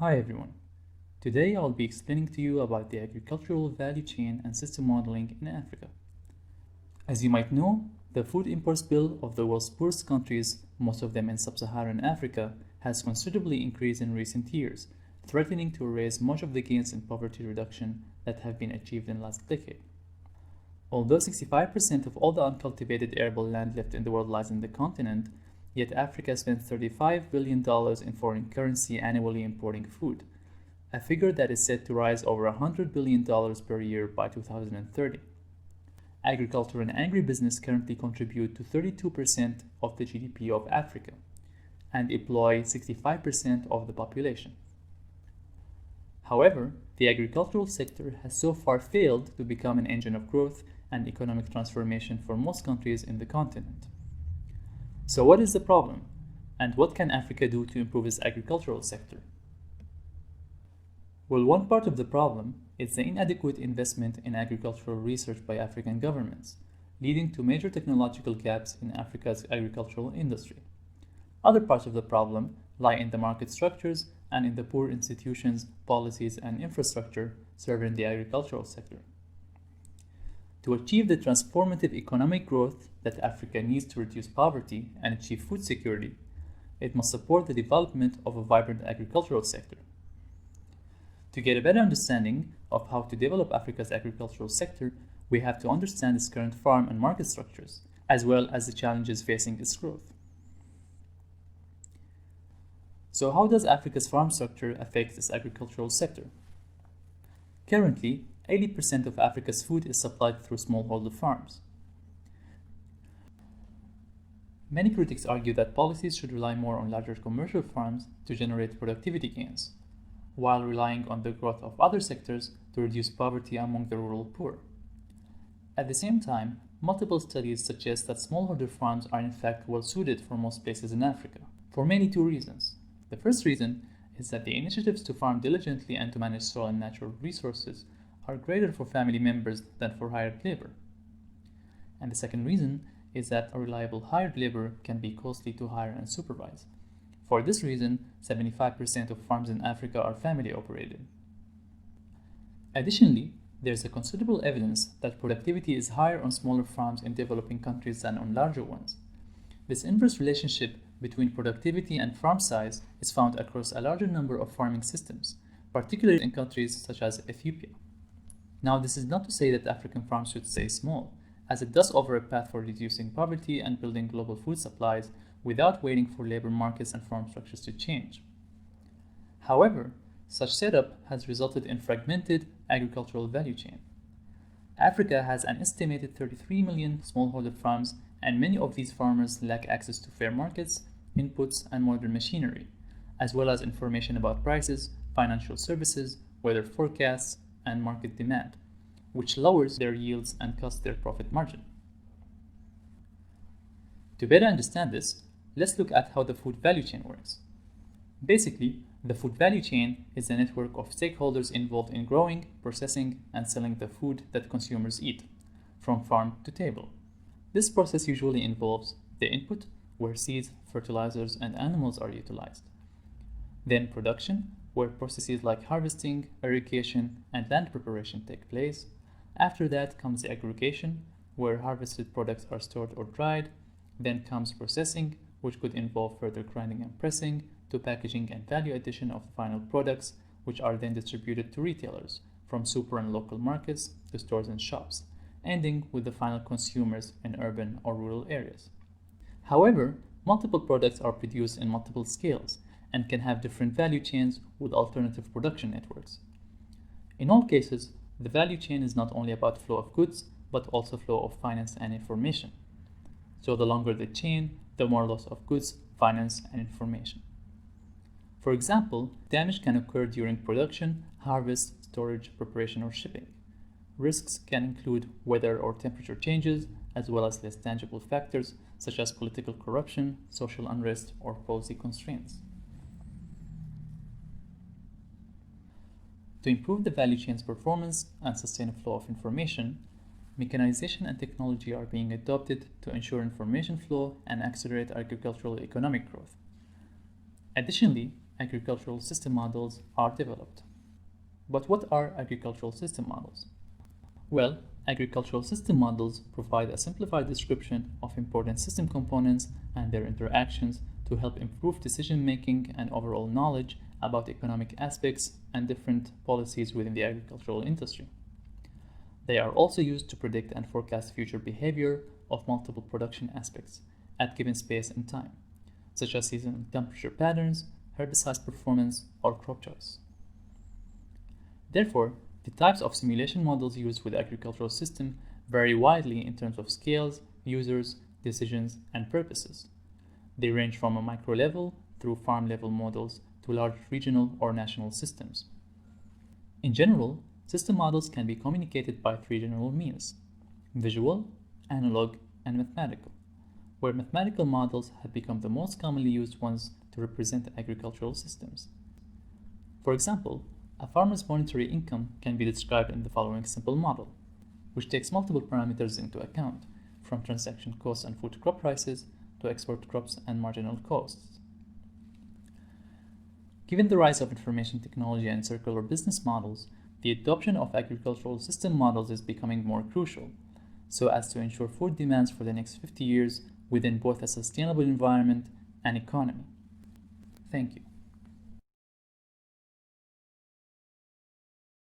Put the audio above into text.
Hi everyone. Today I'll be explaining to you about the agricultural value chain and system modeling in Africa. As you might know, the food imports bill of the world's poorest countries, most of them in sub-Saharan Africa, has considerably increased in recent years, threatening to erase much of the gains in poverty reduction that have been achieved in the last decade. Although 65% of all the uncultivated arable land left in the world lies in the continent, yet Africa spends $35 billion in foreign currency annually importing food, a figure that is set to rise over $100 billion per year by 2030. Agriculture and agribusiness currently contribute to 32% of the GDP of Africa and employ 65% of the population. However, the agricultural sector has so far failed to become an engine of growth and economic transformation for most countries in the continent. So what is the problem, and what can Africa do to improve its agricultural sector? Well, one part of the problem is the inadequate investment in agricultural research by African governments, leading to major technological gaps in Africa's agricultural industry. Other parts of the problem lie in the market structures and in the poor institutions, policies, and infrastructure serving the agricultural sector. To achieve the transformative economic growth that Africa needs to reduce poverty and achieve food security, it must support the development of a vibrant agricultural sector. To get a better understanding of how to develop Africa's agricultural sector, we have to understand its current farm and market structures, as well as the challenges facing its growth. So how does Africa's farm structure affect its agricultural sector? Currently, 80% of Africa's food is supplied through smallholder farms. Many critics argue that policies should rely more on larger commercial farms to generate productivity gains, while relying on the growth of other sectors to reduce poverty among the rural poor. At the same time, multiple studies suggest that smallholder farms are in fact well suited for most places in Africa, for mainly two reasons. The first reason is that the initiatives to farm diligently and to manage soil and natural resources are greater for family members than for hired labor. And the second reason is that a reliable hired labor can be costly to hire and supervise. For this reason, 75% of farms in Africa are family operated. Additionally, there is a considerable evidence that productivity is higher on smaller farms in developing countries than on larger ones. This inverse relationship between productivity and farm size is found across a larger number of farming systems, particularly in countries such as Ethiopia. Now, this is not to say that African farms should stay small, as it does offer a path for reducing poverty and building global food supplies without waiting for labor markets and farm structures to change. However, such setup has resulted in fragmented agricultural value chain. Africa has an estimated 33 million smallholder farms, and many of these farmers lack access to fair markets, inputs, and modern machinery, as well as information about prices, financial services, weather forecasts, and market demand, which lowers their yields and cuts their profit margin. To better understand this, let's look at how the food value chain works. Basically, the food value chain is a network of stakeholders involved in growing, processing, and selling the food that consumers eat, from farm to table. This process usually involves the input, where seeds, fertilizers, and animals are utilized. Then production, where processes like harvesting, irrigation, and land preparation take place. After that comes the aggregation, where harvested products are stored or dried. Then comes processing, which could involve further grinding and pressing, to packaging and value addition of the final products, which are then distributed to retailers, from super and local markets to stores and shops, ending with the final consumers in urban or rural areas. However, multiple products are produced in multiple scales and can have different value chains with alternative production networks. In all cases, the value chain is not only about flow of goods, but also flow of finance and information. So the longer the chain, the more loss of goods, finance, and information. For example, damage can occur during production, harvest, storage, preparation, or shipping. Risks can include weather or temperature changes, as well as less tangible factors such as political corruption, social unrest, or policy constraints. To improve the value chain's performance and sustain a flow of information, mechanization and technology are being adopted to ensure information flow and accelerate agricultural economic growth. Additionally, agricultural system models are developed. But what are agricultural system models? Well, agricultural system models provide a simplified description of important system components and their interactions to help improve decision-making and overall knowledge about economic aspects and different policies within the agricultural industry. They are also used to predict and forecast future behavior of multiple production aspects at given space and time, such as seasonal temperature patterns, herbicide performance, or crop choice. Therefore, the types of simulation models used with the agricultural system vary widely in terms of scales, users, decisions, and purposes. They range from a micro level through farm level models to large regional or national systems. In general, system models can be communicated by three general means: visual, analog, and mathematical, where mathematical models have become the most commonly used ones to represent agricultural systems. For example, a farmer's monetary income can be described in the following simple model, which takes multiple parameters into account, from transaction costs and food crop prices to export crops and marginal costs. Given the rise of information technology and circular business models, the adoption of agricultural system models is becoming more crucial, so as to ensure food demands for the next 50 years within both a sustainable environment and economy. Thank you.